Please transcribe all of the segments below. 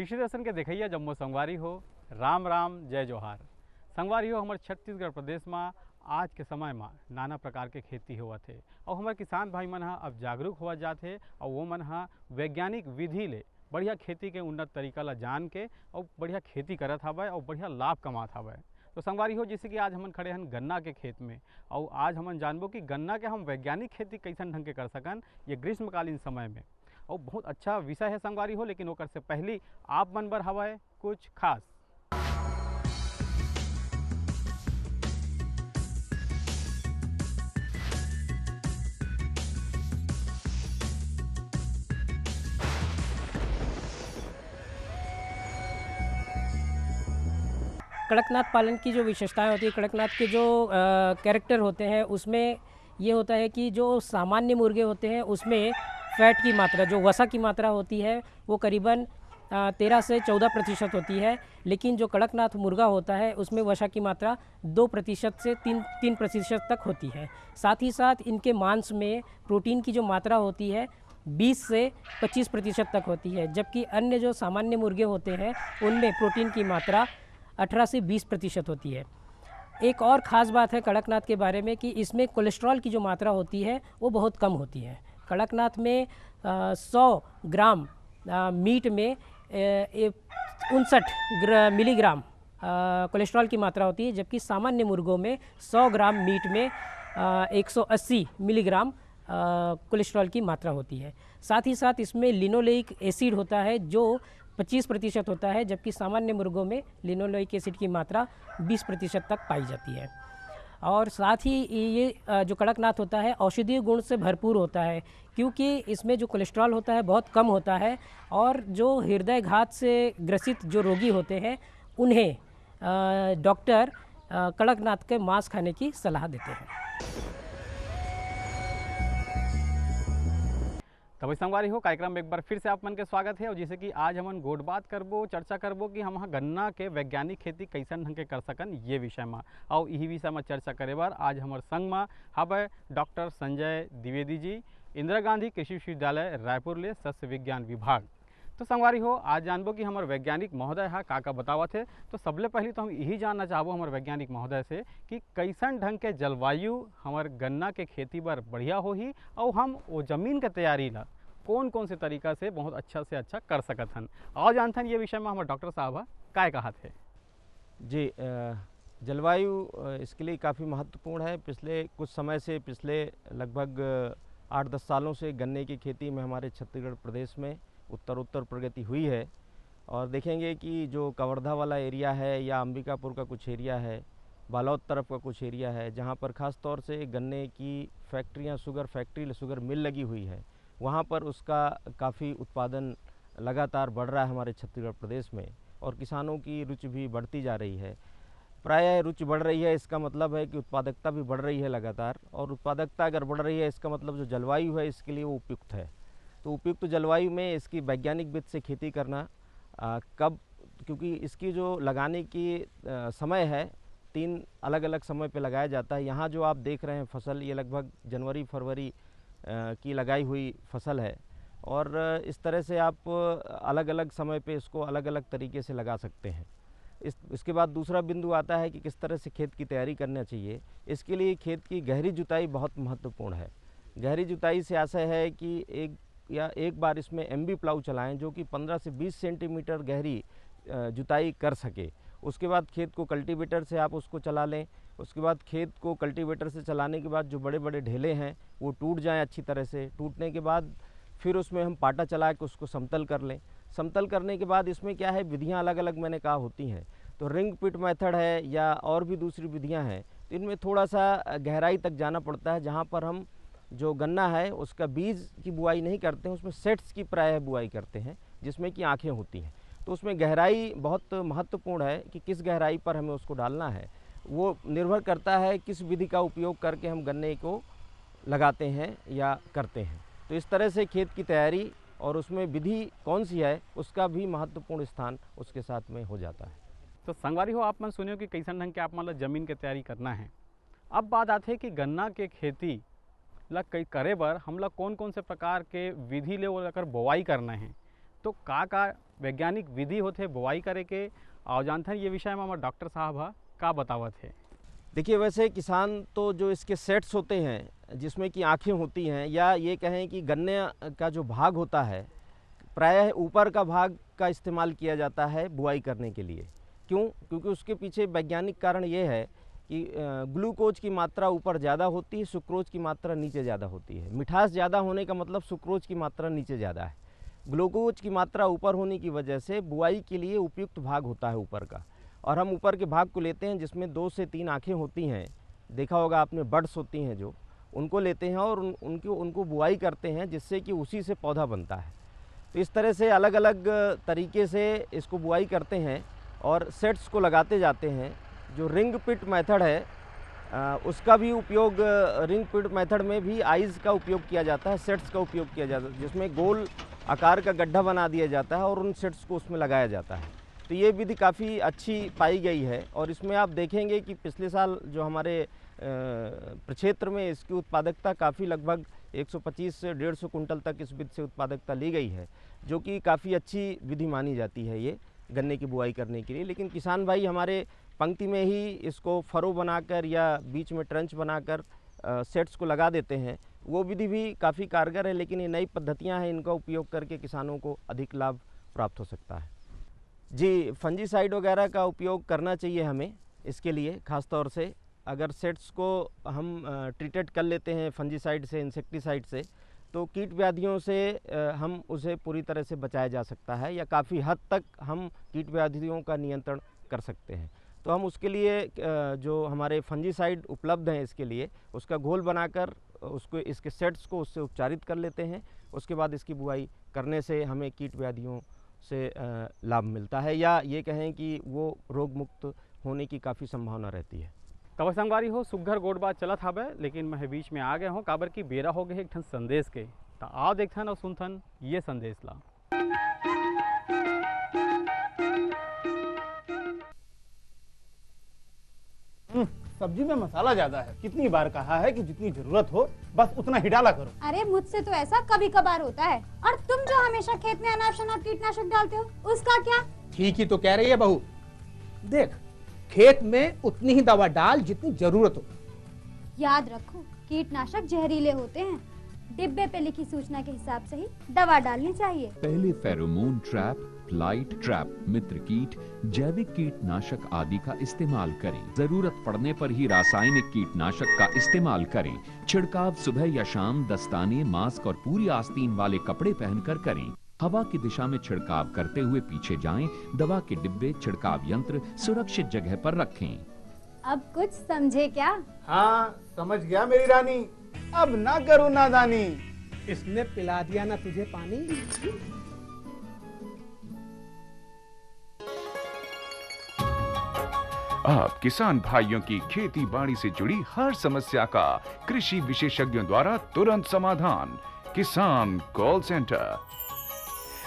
कृषि दर्शन के देखिए जम्मू संगवारी हो। राम राम जय जोहार। संगवारी हो हमारे छत्तीसगढ़ प्रदेश में आज के समय में नाना प्रकार के खेती होवत है और हमारे किसान भाई मन अब जागरूक हो जाते और वो मन वैज्ञानिक विधि ले बढ़िया खेती के उन्नत तरीका ला जान के और बढ़िया खेती करत हवे और बढ़िया लाभ कमात हवे। तो संगवारी हो जैसे कि आज हम खड़े हैं गन्ना के खेत में और आज हम जानबो कि गन्ना के हम वैज्ञानिक खेती कैसन ढंग के कर सकन ये ग्रीष्मकालीन समय में। और बहुत अच्छा विषय है संगवारी हो, लेकिन ओकर से पहले आप मन बर हवाए कुछ खास। कड़कनाथ पालन की जो विशेषताएं होती है, कड़कनाथ के जो कैरेक्टर होते हैं उसमें ये होता है कि जो सामान्य मुर्गे होते हैं उसमें फैट की मात्रा, जो वसा की मात्रा होती है वो करीबन 13 से 14% होती है। लेकिन जो कड़कनाथ मुर्गा होता है उसमें वसा की मात्रा 2% से 3% तक होती है। साथ ही साथ इनके मांस में प्रोटीन की जो मात्रा होती है 20 से 25% तक होती है, जबकि अन्य जो सामान्य मुर्गे होते हैं उनमें प्रोटीन की मात्रा 18 से 20% होती है। एक और ख़ास बात है कड़कनाथ के बारे में कि इसमें कोलेस्ट्रॉल की जो मात्रा होती है वो बहुत कम होती है। कड़कनाथ में 100 ग्राम मीट में 59 मिलीग्राम कोलेस्ट्रॉल की मात्रा होती है, जबकि सामान्य मुर्गों में 100 ग्राम मीट में 180 मिलीग्राम कोलेस्ट्रॉल की मात्रा होती है। साथ ही साथ इसमें लिनोलेइक एसिड होता है जो 25% होता है, जबकि सामान्य मुर्गों में लिनोलेइक एसिड की मात्रा 20% तक पाई जाती है। और साथ ही ये जो कड़कनाथ होता है औषधीय गुण से भरपूर होता है, क्योंकि इसमें जो कोलेस्ट्रॉल होता है बहुत कम होता है और जो हृदय घात से ग्रसित जो रोगी होते हैं उन्हें डॉक्टर कड़कनाथ के मांस खाने की सलाह देते हैं। तब संगवारी हो कार्यक्रम में एक बार फिर से आप मन के स्वागत है। और जैसे कि आज हमन गोट बात करबो, चर्चा करबो कि हम गन्ना के वैज्ञानिक खेती कैसन ढंग के कर सकन ये विषय में। और यही विषय में चर्चा करे बार आज हमारे संग में हवे डॉक्टर संजय द्विवेदी जी, इंदिरा गांधी कृषि विश्वविद्यालय रायपुर ले सस्य विज्ञान विभाग। तो संगवारी हो आज जानबो कि हमारे वैज्ञानिक महोदय का बतावत है। तो सबले पहले तो हम यही जानना चाहबो हमारे वैज्ञानिक महोदय से कि कैसन ढंग के जलवायु हमारे गन्ना के खेती पर बढ़िया होही और हम वो जमीन के तैयारी ला कौन कौन से तरीका से बहुत अच्छा से अच्छा कर सकत हन। और जानते हैं ये विषय में हमारे डॉक्टर साहब काय कहा थे जी। जलवायु इसके लिए काफ़ी महत्वपूर्ण है। पिछले कुछ समय से, पिछले लगभग 8-10 सालों से गन्ने की खेती में हमारे छत्तीसगढ़ प्रदेश में उत्तर प्रगति हुई है। और देखेंगे कि जो कवर्धा वाला एरिया है या अंबिकापुर का कुछ एरिया है, बालोद तरफ का कुछ एरिया है, जहाँ पर ख़ास तौर से गन्ने की फैक्ट्रियाँ, शुगर फैक्ट्री, शुगर मिल लगी हुई है, वहाँ पर उसका काफ़ी उत्पादन लगातार बढ़ रहा है हमारे छत्तीसगढ़ प्रदेश में। और किसानों की रुचि भी बढ़ती जा रही है। प्रायः रुचि बढ़ रही है, इसका मतलब है कि उत्पादकता भी बढ़ रही है लगातार। और उत्पादकता अगर बढ़ रही है इसका मतलब जो जलवायु है इसके लिए वो उपयुक्त है। तो उपयुक्त जलवायु में इसकी वैज्ञानिक विधि से खेती करना कब, क्योंकि इसकी जो लगाने की समय है 3 अलग अलग समय पे लगाया जाता है। यहाँ जो आप देख रहे हैं फसल, ये लगभग जनवरी फरवरी की लगाई हुई फसल है। और इस तरह से आप अलग अलग समय पे इसको अलग अलग तरीके से लगा सकते हैं। इसके बाद दूसरा बिंदु आता है कि किस तरह से खेत की तैयारी करना चाहिए। इसके लिए खेत की गहरी जुताई बहुत महत्वपूर्ण है। गहरी जुताई से आशय है कि एक बार इसमें एमबी प्लाऊ चलाएं जो कि 15 से 20 सेंटीमीटर गहरी जुताई कर सके। उसके बाद खेत को कल्टीवेटर से आप उसको चला लें। उसके बाद खेत को कल्टीवेटर से चलाने के बाद जो बड़े बड़े ढेले हैं वो टूट जाएं अच्छी तरह से। टूटने के बाद फिर उसमें हम पाटा चला के उसको समतल कर लें। समतल करने के बाद इसमें क्या है, विधियां अलग अलग मैंने कहा होती हैं। तो रिंग पिट मेथड है या और भी दूसरी विधियां हैं, तो इनमें थोड़ा सा गहराई तक जाना पड़ता है। जहाँ पर हम जो गन्ना है उसका बीज की बुआई नहीं करते हैं, उसमें सेट्स की प्रायः बुआई करते हैं जिसमें कि आँखें होती हैं। तो उसमें गहराई बहुत महत्वपूर्ण है कि किस गहराई पर हमें उसको डालना है। वो निर्भर करता है किस विधि का उपयोग करके हम गन्ने को लगाते हैं या करते हैं। तो इस तरह से खेत की तैयारी और उसमें विधि कौन सी है उसका भी महत्वपूर्ण स्थान उसके साथ में हो जाता है। तो संगवारी हो आप मन सुनियो कि कैसन ढंग के आप मतलब जमीन के तैयारी करना है। अब बात आती है कि गन्ना के खेती ला करे बर हम लोग कौन कौन से प्रकार के विधि ले वो बोवाई करना है। तो का वैज्ञानिक विधि होते बुआई करे के और जानते हैं ये विषय में हमारे डॉक्टर साहब का बतावत है। देखिए, वैसे किसान तो जो इसके सेट्स होते हैं जिसमें कि आँखें होती हैं, या ये कहें कि गन्ने का जो भाग होता है प्रायः ऊपर का भाग का इस्तेमाल किया जाता है बुआई करने के लिए। क्यों? क्योंकि उसके पीछे वैज्ञानिक कारण ये है कि ग्लूकोज की मात्रा ऊपर ज़्यादा होती है, सुक्रोज की मात्रा नीचे ज़्यादा होती है। मिठास ज़्यादा होने का मतलब सुक्रोज की मात्रा नीचे ज़्यादा है। ग्लूकोज की मात्रा ऊपर होने की वजह से बुआई के लिए उपयुक्त भाग होता है ऊपर का, और हम ऊपर के भाग को लेते हैं जिसमें 2 से 3 आँखें होती हैं। देखा होगा आपने, बड्स होती हैं जो, उनको लेते हैं और उनको बुआई करते हैं, जिससे कि उसी से पौधा बनता है। तो इस तरह से अलग अलग तरीके से इसको बुआई करते हैं और सेट्स को लगाते जाते हैं। जो रिंग पिट मेथड है उसका भी उपयोग, रिंग पिट मेथड में भी आइज़ का उपयोग किया जाता है, सेट्स का उपयोग किया जाता है, जिसमें गोल आकार का गड्ढा बना दिया जाता है और उन सेट्स को उसमें लगाया जाता है। तो ये विधि काफ़ी अच्छी पाई गई है, और इसमें आप देखेंगे कि पिछले साल जो हमारे प्रक्षेत्र में इसकी उत्पादकता काफ़ी लगभग 125 से 150 कुंटल तक इस विधि से उत्पादकता ली गई है, जो कि काफ़ी अच्छी विधि मानी जाती है ये गन्ने की बुआई करने के लिए। लेकिन किसान भाई हमारे पंक्ति में ही इसको फरो बनाकर या बीच में ट्रंच बनाकर सेट्स को लगा देते हैं। वो विधि भी काफ़ी कारगर है, लेकिन ये नई पद्धतियां हैं, इनका उपयोग करके किसानों को अधिक लाभ प्राप्त हो सकता है। जी, फंजीसाइड वगैरह का उपयोग करना चाहिए हमें इसके लिए। ख़ास तौर से अगर सेट्स को हम ट्रीटेड कर लेते हैं फंजीसाइड से, इंसेक्टिसाइड से, तो कीट व्याधियों से हम उसे पूरी तरह से बचाया जा सकता है, या काफ़ी हद तक हम कीट व्याधियों का नियंत्रण कर सकते हैं। तो हम उसके लिए जो हमारे फंजीसाइड उपलब्ध हैं इसके लिए, उसका घोल बनाकर उसको, इसके सेट्स को उससे उपचारित कर लेते हैं। उसके बाद इसकी बुआई करने से हमें कीट व्याधियों से लाभ मिलता है, या ये कहें कि वो रोग मुक्त होने की काफ़ी संभावना रहती है। कब संगवारी हो सुघर गोट बात चलत हवे, लेकिन मैं बीच में आ गया हूँ काबर की बेरा हो गए एक ठन संदेश के। तो आओ देखथन और सुनथन ये संदेश ला। सब्जी में मसाला ज्यादा है। कितनी बार कहा है कि जितनी जरूरत हो बस उतना ही डाला करो। अरे मुझसे तो ऐसा कभी कभार होता है। और तुम जो हमेशा खेत में अनाप शनाप कीटनाशक डालते हो, उसका क्या? ठीक ही तो कह रही है बहू। देख, खेत में उतनी ही दवा डाल जितनी जरूरत हो। याद रखो, कीटनाशक जहरीले होते हैं। डिब्बे पे लिखी सूचना के हिसाब से ही दवा डालनी चाहिए। पहले फेरोमोन ट्रैप, फ्लाइट ट्रैप, मित्र कीट, जैविक कीटनाशक आदि का इस्तेमाल करें। जरूरत पड़ने पर ही रासायनिक कीटनाशक का इस्तेमाल करें। छिड़काव सुबह या शाम दस्ताने, मास्क और पूरी आस्तीन वाले कपड़े पहनकर करें। हवा की दिशा में छिड़काव करते हुए पीछे जाएं। दवा के डिब्बे, छिड़काव यंत्र सुरक्षित जगह पर रखें। अब कुछ समझे क्या? हाँ, समझ गया मेरी रानी। अब ना करो नादानी। इसने पिला दिया ना तुझे पानी। आप किसान भाइयों की खेती बाड़ी से जुड़ी हर समस्या का कृषि विशेषज्ञों द्वारा तुरंत समाधान। किसान कॉल सेंटर।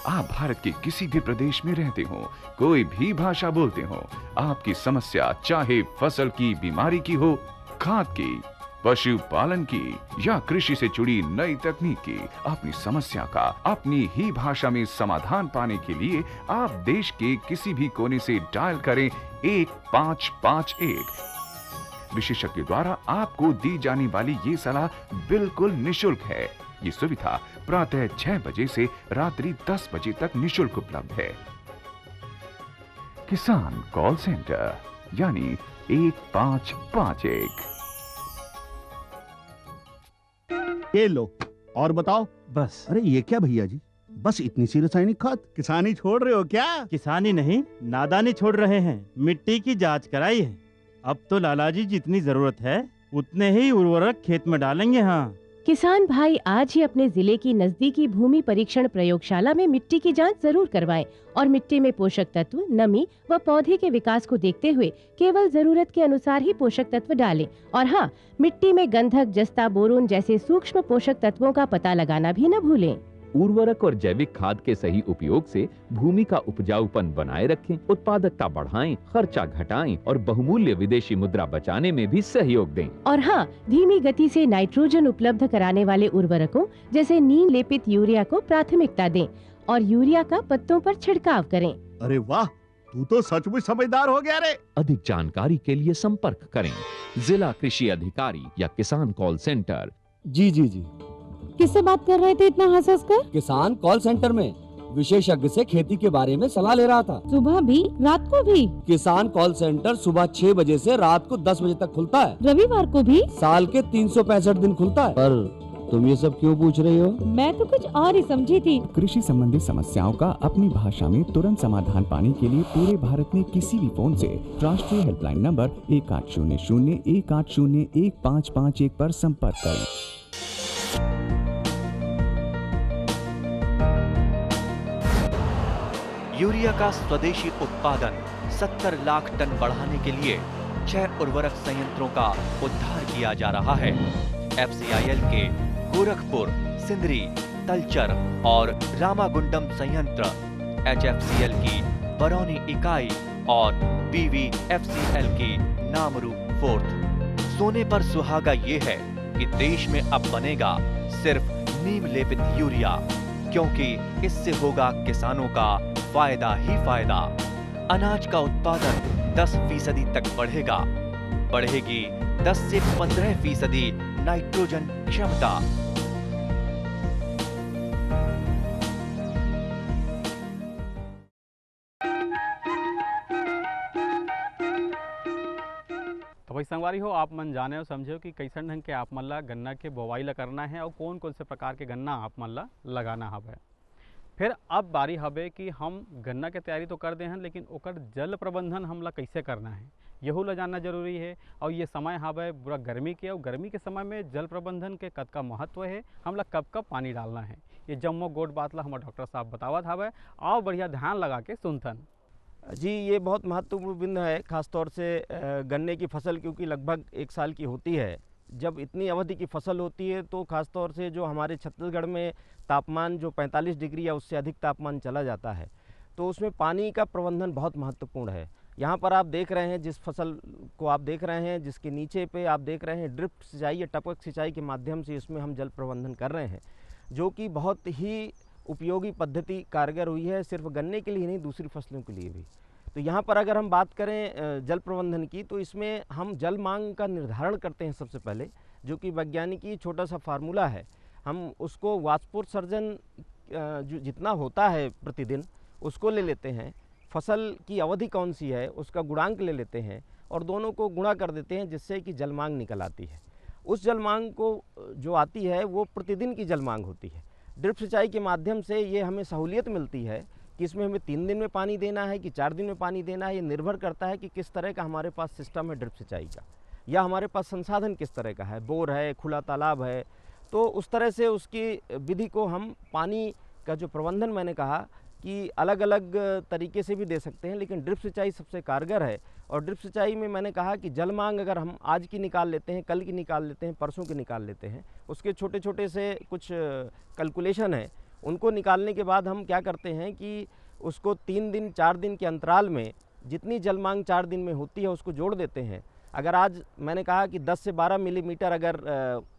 आप भारत के किसी भी प्रदेश में रहते हो, कोई भी भाषा बोलते हो, आपकी समस्या चाहे फसल की बीमारी की हो, खाद की, पशुपालन की या कृषि से जुड़ी नई तकनीक की, अपनी समस्या का अपनी ही भाषा में समाधान पाने के लिए आप देश के किसी भी कोने से डायल करें 1551। विशेषज्ञ द्वारा आपको दी जाने वाली ये सलाह बिल्कुल निशुल्क है। ये सुविधा प्रातः 6 बजे से रात्रि 10 बजे तक निशुल्क उपलब्ध है। किसान कॉल सेंटर यानी 1551। ये लो और बताओ। बस। अरे ये क्या भैया जी, बस इतनी सी रासायनिक खाद? किसानी छोड़ रहे हो क्या? किसानी नहीं, नादानी छोड़ रहे हैं। मिट्टी की जांच कराई है। अब तो लालाजी जितनी जरूरत है उतने ही उर्वरक खेत में डालेंगे। हाँ, किसान भाई आज ही अपने जिले की नजदीकी भूमि परीक्षण प्रयोगशाला में मिट्टी की जांच जरूर करवाएं और मिट्टी में पोषक तत्व, नमी व पौधे के विकास को देखते हुए केवल जरूरत के अनुसार ही पोषक तत्व डालें। और हाँ, मिट्टी में गंधक, जस्ता, बोरोन जैसे सूक्ष्म पोषक तत्वों का पता लगाना भी न भूलें। उर्वरक और जैविक खाद के सही उपयोग से भूमि का उपजाऊपन बनाए रखें, उत्पादकता बढ़ाएं, खर्चा घटाएं और बहुमूल्य विदेशी मुद्रा बचाने में भी सहयोग दें। और हाँ, धीमी गति से नाइट्रोजन उपलब्ध कराने वाले उर्वरकों जैसे नीम लेपित यूरिया को प्राथमिकता दें और यूरिया का पत्तों पर छिड़काव करें। अरे वाह, तू तो सचमुच समझदार हो गया रे। अधिक जानकारी के लिए संपर्क करें जिला कृषि अधिकारी या किसान कॉल सेंटर। जी जी जी। किससे बात कर रहे थे इतना हंस हंस कर? किसान कॉल सेंटर में विशेषज्ञ से खेती के बारे में सलाह ले रहा था। सुबह भी रात को भी? किसान कॉल सेंटर सुबह 6 बजे से रात को 10 बजे तक खुलता है। रविवार को भी? साल के 365 दिन खुलता है। पर तुम ये सब क्यों पूछ रही हो? मैं तो कुछ और ही समझी थी। कृषि संबंधी समस्याओं का अपनी भाषा में तुरंत समाधान पाने के लिए पूरे भारत में किसी भी फोन से राष्ट्रीय हेल्पलाइन नंबर 1800-180-1551 पर संपर्क करें। यूरिया का स्वदेशी उत्पादन 70 लाख टन बढ़ाने के लिए 6 उर्वरक संयंत्रों का उद्धार किया जा रहा है। FCIL के गोरखपुर, सिंदरी, तलचर और रामागुंडम संयंत्र, HFCL की बरौनी इकाई और BVFCL की नामरू फोर्थ। सोने पर सुहागा ये है कि देश में अब बनेगा सिर्फ नीम लेपित यूरिया, क्योंकि इससे होगा किसानों का फायदा ही फायदा। अनाज का उत्पादन 10% तक बढ़ेगा। बढ़ेगी 10 से 15% नाइट्रोजन क्षमता। तो भाई संगवारी हो, आप मन जाने और समझे हो कि कैसन ढंग के आप मन ला गन्ना के बोवाई ला करना है और कौन कौन से प्रकार के गन्ना आप मन ला लगाना हवे। फिर अब बारी हवे कि हम गन्ना के तैयारी तो कर दे हैं, लेकिन ओकर जल प्रबंधन हमला कैसे करना है यहू ला जानना जरूरी है। और ये समय हवे पूरा गर्मी के, और गर्मी के समय में जल प्रबंधन के कतका महत्व है, हमला कब कब पानी डालना है, ये जम्मो गोट बात ला हमारे डॉक्टर साहब बतावत हवे। और बढ़िया ध्यान लगा के सुनथन। जी, ये बहुत महत्वपूर्ण बिंदु है, खासतौर से गन्ने की फसल क्योंकि लगभग 1 साल की होती है। जब इतनी अवधि की फसल होती है तो खासतौर से जो हमारे छत्तीसगढ़ में तापमान जो 45 डिग्री या उससे अधिक तापमान चला जाता है, तो उसमें पानी का प्रबंधन बहुत महत्वपूर्ण है। यहाँ पर आप देख रहे हैं, जिस फसल को आप देख रहे हैं, जिसके नीचे पे आप देख रहे हैं ड्रिप सिंचाई या टपक सिंचाई के माध्यम से इसमें हम जल प्रबंधन कर रहे हैं, जो कि बहुत ही उपयोगी पद्धति कारगर हुई है, सिर्फ गन्ने के लिए नहीं दूसरी फसलों के लिए भी। तो यहाँ पर अगर हम बात करें जल प्रबंधन की, तो इसमें हम जल मांग का निर्धारण करते हैं सबसे पहले, जो कि वैज्ञानिकी छोटा सा फार्मूला है। हम उसको वाष्पोत्सर्जन जो जितना होता है प्रतिदिन उसको ले लेते हैं, फसल की अवधि कौन सी है उसका गुणांक ले लेते हैं और दोनों को गुणा कर देते हैं, जिससे कि जल मांग निकल आती है। उस जल मांग को जो आती है वो प्रतिदिन की जल मांग होती है। ड्रिप सिंचाई के माध्यम से ये हमें सहूलियत मिलती है कि इसमें हमें 3 दिन में पानी देना है कि 4 दिन में पानी देना है। ये निर्भर करता है कि किस तरह का हमारे पास सिस्टम है ड्रिप सिंचाई का, या हमारे पास संसाधन किस तरह का है, बोर है, खुला तालाब है। तो उस तरह से उसकी विधि को हम पानी का जो प्रबंधन मैंने कहा कि अलग अलग तरीके से भी दे सकते हैं, लेकिन ड्रिप सिंचाई सबसे कारगर है। और ड्रिप सिंचाई में मैंने कहा कि जल मांग अगर हम आज की निकाल लेते हैं, कल की निकाल लेते हैं, परसों की निकाल लेते हैं, उसके छोटे छोटे से कुछ कैलकुलेशन है, उनको निकालने के बाद हम क्या करते हैं कि उसको 3 दिन 4 दिन के अंतराल में जितनी जल मांग 4 दिन में होती है उसको जोड़ देते हैं। अगर आज मैंने कहा कि 10 से 12 मिलीमीटर अगर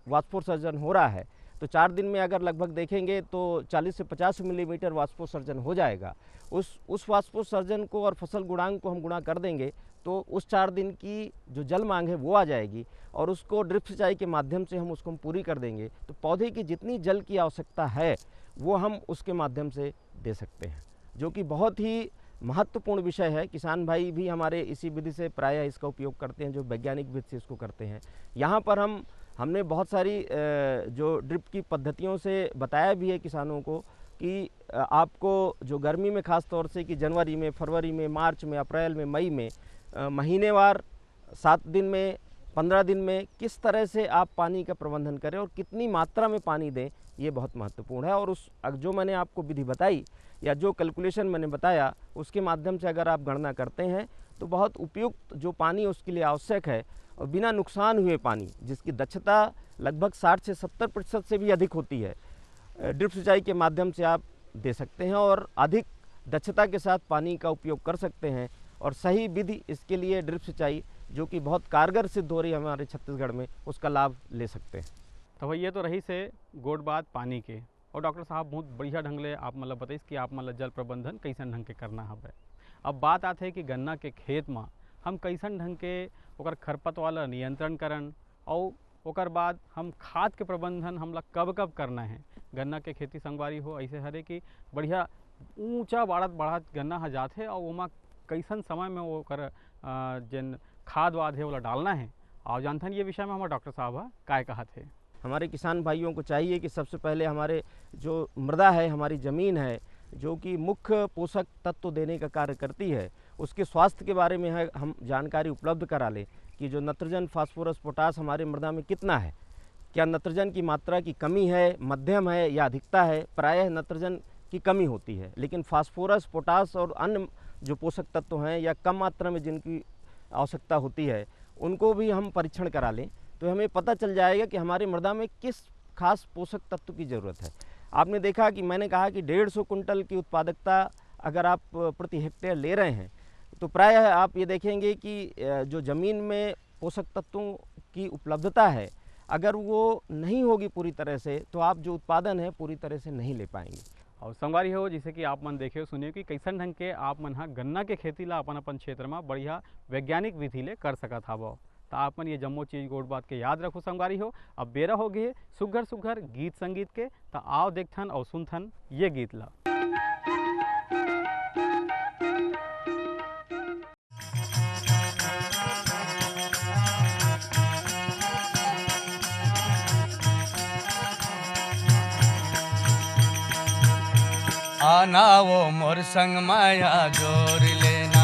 वाष्पोत्सर्जन हो रहा है, तो 4 दिन में अगर लगभग देखेंगे तो 40 से 50 मिलीमीटर वाष्पोत्सर्जन हो जाएगा। उस वाष्पोत्सर्जन को और फसल गुणांक को हम गुणा कर देंगे तो उस 4 दिन की जो जल मांग है वो आ जाएगी, और उसको ड्रिप सिंचाई के माध्यम से हम उसको पूरी कर देंगे। तो पौधे की जितनी जल की आवश्यकता है वो हम उसके माध्यम से दे सकते हैं, जो कि बहुत ही महत्वपूर्ण विषय है। किसान भाई भी हमारे इसी विधि से प्रायः इसका उपयोग करते हैं, जो वैज्ञानिक विधि से इसको करते हैं। यहाँ पर हमने बहुत सारी जो ड्रिप की पद्धतियों से बताया भी है किसानों को कि आपको जो गर्मी में ख़ास तौर से कि जनवरी में, फरवरी में, मार्च में, अप्रैल में, मई में महीनेवार 7 दिन में, 15 दिन में किस तरह से आप पानी का प्रबंधन करें और कितनी मात्रा में पानी दें, ये बहुत महत्वपूर्ण है। और उस जो मैंने आपको विधि बताई या जो कैलकुलेशन मैंने बताया, उसके माध्यम से अगर आप गणना करते हैं तो बहुत उपयुक्त जो पानी उसके लिए आवश्यक है और बिना नुकसान हुए पानी, जिसकी दक्षता लगभग 60 से 70% से भी अधिक होती है, ड्रिप सिंचाई के माध्यम से आप दे सकते हैं और अधिक दक्षता के साथ पानी का उपयोग कर सकते हैं। और सही विधि इसके लिए ड्रिप सिंचाई, जो कि बहुत कारगर सिद्ध हो रही है हमारे छत्तीसगढ़ में, उसका लाभ ले सकते हैं। तो भाई ये तो रही से गोट बात पानी के। और डॉक्टर साहब बहुत बढ़िया ढंग ले आप मतलब बताइस कि आप मतलब जल प्रबंधन कैसन ढंग के करना हवे। अब बात आते है कि गन्ना के खेत में हम कैसन ढंग के ओकर खरपतवार ला नियंत्रण करन और ओकर बाद हम खाद के प्रबंधन हमला कब कब करना है। गन्ना के खेती संगवारी हो ऐसे हरे कि बढ़िया ऊंचा बढ़त गन्ना ह जाथे और ओमा कैसन समय में वो कर जिन खाद वाद है वो डालना है। और जानथन ये विषय में हमारे डॉक्टर साहब काय कहा थे। हमारे किसान भाइयों को चाहिए कि सबसे पहले हमारे जो मृदा है, हमारी ज़मीन है, जो कि मुख्य पोषक तत्व देने का कार्य करती है, उसके स्वास्थ्य के बारे में हम जानकारी उपलब्ध करा लें कि जो नाइट्रोजन, फास्फोरस, पोटास हमारे मृदा में कितना है, क्या नाइट्रोजन की मात्रा की कमी है, मध्यम है या अधिकता है। प्रायः नाइट्रोजन की कमी होती है, लेकिन फास्फोरस, पोटास और अन्य जो पोषक तत्व हैं या कम मात्रा में जिनकी आवश्यकता होती है, उनको भी हम परीक्षण करा लें तो हमें पता चल जाएगा कि हमारी मृदा में किस खास पोषक तत्व की ज़रूरत है। आपने देखा कि मैंने कहा कि 150 कुंटल की उत्पादकता अगर आप प्रति हेक्टेयर ले रहे हैं तो प्रायः आप ये देखेंगे कि जो ज़मीन में पोषक तत्वों की उपलब्धता है, अगर वो नहीं होगी पूरी तरह से, तो आप जो उत्पादन है पूरी तरह से नहीं ले पाएंगे। और संगवारी हो जैसे कि आप मन देखे सुनिए कि कैसन ढंग के आप मन गन्ना के खेती ला अपन क्षेत्र में बढ़िया वैज्ञानिक विधि ले कर सकत हवो। तो आप मन ये जम्मो चीज गोड़ बात के याद रखो संगवारी हो। अब बेरा हो गए सुघर सुघर गीत संगीत के, तो आओ देखथन और सुनथन ये गीत ला। आना वो मोर संग माया जोर लेना,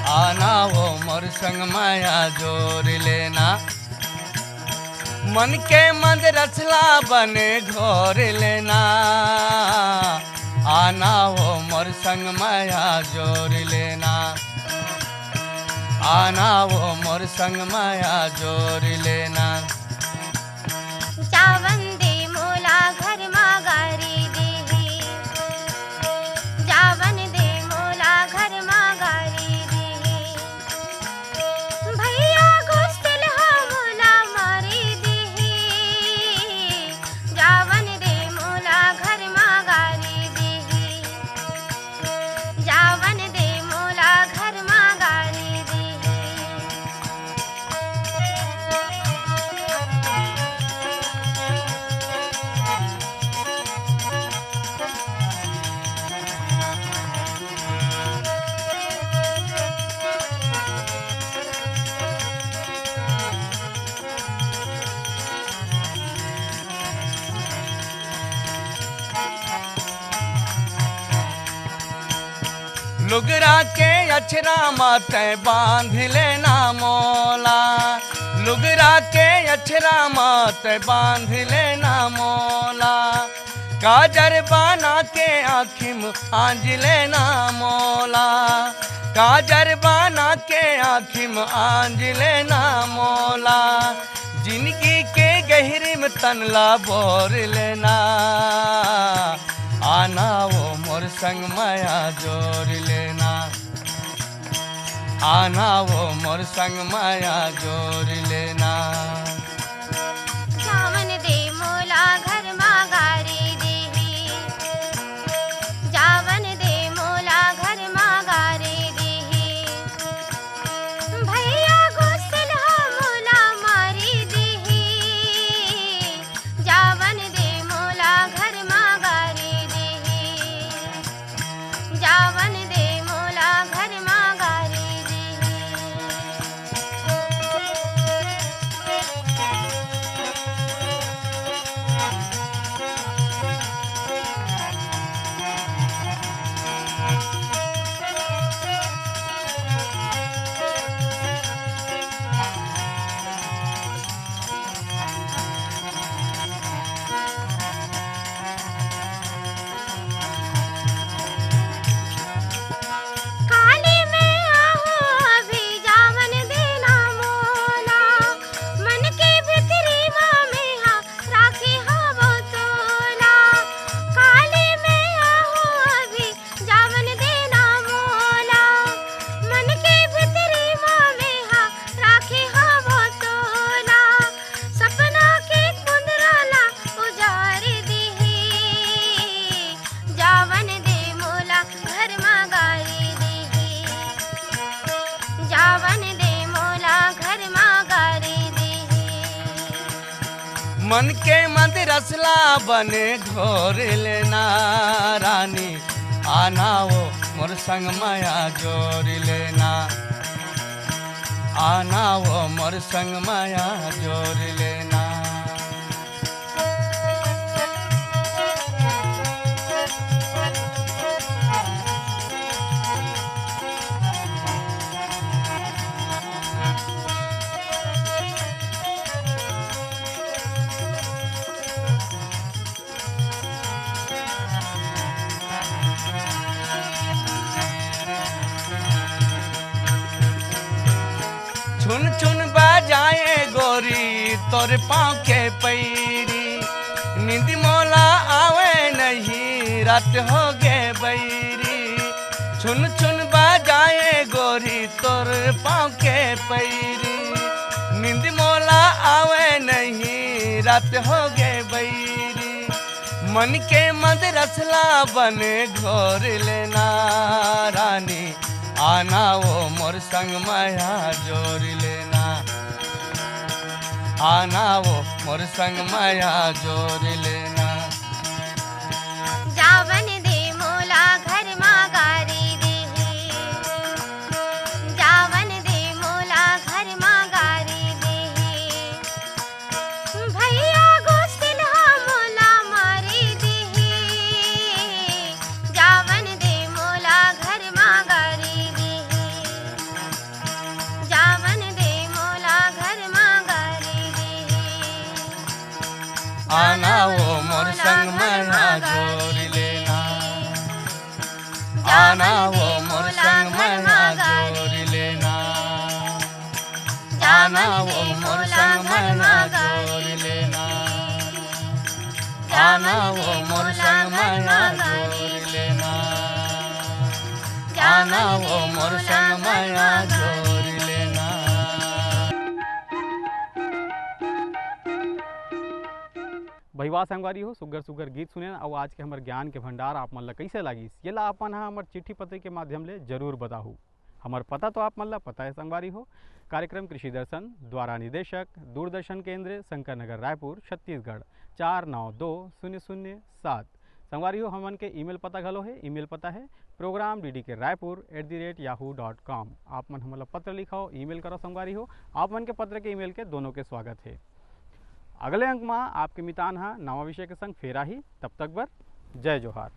आना वो मोर संग माया जोर लेना, मन के मंद रचला बने घोर लेना। आना वो मोर संग माया जोर लेना, आना वो मोर संग माया जोर लेना। चावन दे मोला घर मागारी देही, चावन दे मोला घर मागारी देही, भैया गुस्तिल हो मोला मारी देही, जावन दे मोला घर मागारी देही, जावन दे मोला घर मागारी देही। लुगरा के अछरा माते बांध लेना मोला, लुगरा के अछरा माते बांध लेना मोला, काजर बाना के आँखिम आंज लेना मोला, काजर बाना के आँखिम आंज लेना मोला, जिंदगी के गहरी में तनला बोर लेना। आना वो मोर संग माया जोर लेना, आना वो मोर संग माया जोर लेना। जावन दे मोला घर मागारी देही, जावन दे मोला घर मागारी देही, भैया गुस्तिल हो मोला मारी देही, जावन दे मोला घर मागारी देही, जावन दे मोला घर मागारी देही। मन के मद रसला बने घोर लेना रानी, आना वो मोर संग माया जोर लेना, आना वो मोर संग माया जोर लेना। छुन छुन बजाए गोरी तोर पाँव के पैरी, नींद मोला आवे नहीं रात हो गे बैरी। छुन छुन बजाए गोरी तोर पाँव के पैरी, नींद मोला आवे नहीं रात हो गे बैरी। मन के मद रसला बने घोर लेना रानी, आना वो मोर संग माया जोर लेना, आना वो मोर संग माया जोर लेना। जावन दे मोला घर मागारी देही, जावन दे मोला घर मागारी देही। भैया गुस्तिल मोला मारी देही, जावन दे मोला घर मागारी देही, जावन दे मोला घर मागारी देही। आना वो मोर संग माया जोर लेना, आना वो मोर संग माया जोर लेना, आना वो मोर संग माया जोर लेना, आना वो मोर संग माया जोर लेना, आना वो मोर संग माया जोर लेना। भईवा संगवारी हो सुगर सुगर गीत सुने और आज के हमारे ज्ञान के भंडार आप मन ला कैसे लागिस ये ला अपन हाँ हमारे चिट्ठी पत्र के माध्यम ले जरूर बताहू। हमार पता तो आप मन ला पता है संगवारी हो। कार्यक्रम कृषि दर्शन द्वारा निदेशक दूरदर्शन केंद्र शंकर नगर रायपुर छत्तीसगढ़ 492007। संगवारी हो हमन के ईमेल पता घलो है। ईमेल पता है program.ddk@yahoo.com। आप मन हमला पत्र लिखाओ ईमेल करो संगवारी हो। आप मन के पत्र के ईमेल के दोनों के स्वागत है। अगले अंक में आपके मितान हाँ नवा विषय के संग फेरा ही। तब तक बर जय जोहार।